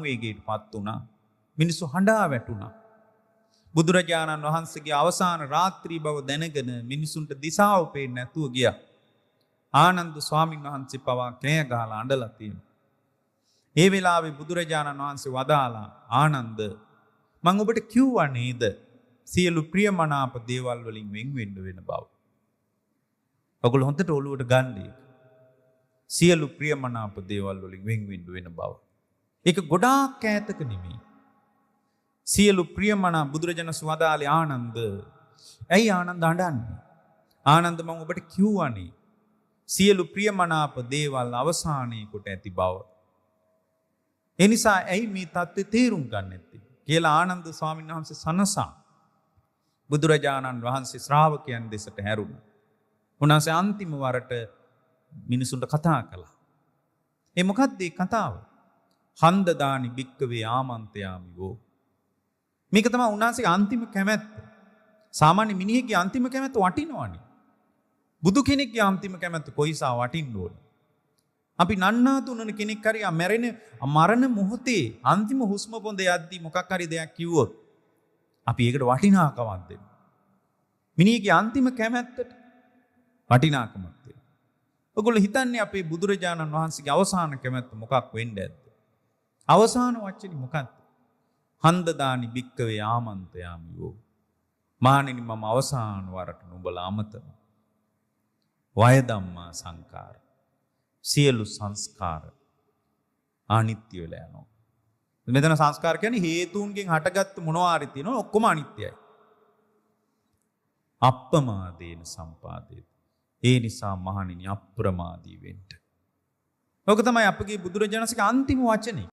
වේගයට පත් වුණා. මිනිස්සු හඬා වැටුණා. බුදුරජාණන් වහන්සේගේ අවසාන රාත්‍රී බව දැනගෙන මිනිසුන්ට දිශාව පේන්නේ නැතුව ගියා. ආනන්ද ස්වාමීන් වහන්සේ පවා කෑ ගහලා අඬලා තියෙනවා. ඒ වෙලාවේ බුදුරජාණන් වහන්සේ වදාලා ආනන්ද මම ඔබට කිව්වා නේද සියලු ප්‍රියමනාප දේවල් වලින් වෙන් වෙන්න වෙන බව. ඔගොල්ලෝ හොඳට ඔළුවට ගන්නේ. සියලු ප්‍රියමනාප දේවල් වලින් වෙන් වෙන්න වෙන බව. ඒක ගොඩාක් ඈතක නෙමෙයි. සියලු ප්‍රියමනාප බුදුරජාණන් වදාළේ ආනන්ද. ඇයි ආනන්ද අඬන්නේ? ආනන්ද මම ඔබට කිව්වනේ සියලු ප්‍රියමනාප දේවල් අවසානයේ කොට ඇති බව. ඒ නිසා ඇයි මේ தත්ත්වය තේරුම් ගන්න නැත්තේ කියලා ආනන්ද ස්වාමීන් වහන්සේ සනසා බුදුරජාණන් වහන්සේ ශ්‍රාවකයන් දෙසට හැරුණා. උන්වහන්සේ අන්තිම වරට මිනිසුන්ට කතා කළා. ඒ මොකක්ද මේ කතාව? හන්දදානි භික්කවේ ආමන්ත්‍රයාමි වෝ. මේක තමයි උන්වහන්සේගේ අන්තිම කැමැත්ත. සාමාන්‍ය මිනිහෙක්ගේ අන්තිම කැමැත්ත වටිනවනේ. බුදු කෙනෙක්ගේ අන්තිම කැමැත්ත කොයිසා වටින්න ඕන. අපි නන්නාතුනන කෙනෙක් හරි මරණ මොහොතේ අන්තිම හුස්ම පොඳ යද්දී මොකක් හරි දෙයක් කිව්වොත් අපි ඒකට වටිනාකමක් දෙන්න. මිනිහගේ අන්තිම කැමැත්තට වටිනාකමක් දෙන්න. ඔයගොල්ලෝ හිතන්නේ අපේ බුදුරජාණන් වහන්සේගේ අවසාන කැමැත්ත මොකක් වෙන්න ඇද්ද? අවසාන වචනේ මොකක්ද? හන්දදානි භික්කවේ ආමන්ත්‍රයාමි වෝ. මහණෙනි මම අවසාන වරට නුඹලා අමතනවා. වය ධම්මා සංකාර. සියලු සංස්කාර අනිත්‍ය වෙලා යනවා. මෙතන සංස්කාර කියන්නේ හේතුන්ගෙන් හටගත්තු මොනවා හරි තියෙනවා ඔක්කොම අනිත්‍යයි. අප්පමාදේන සම්පාදේත. ඒ නිසා මහණෙනි අප්‍රමාදී වෙන්න. ඔක තමයි අපගේ බුදුරජාණන්සේගේ අන්තිම වචනේ.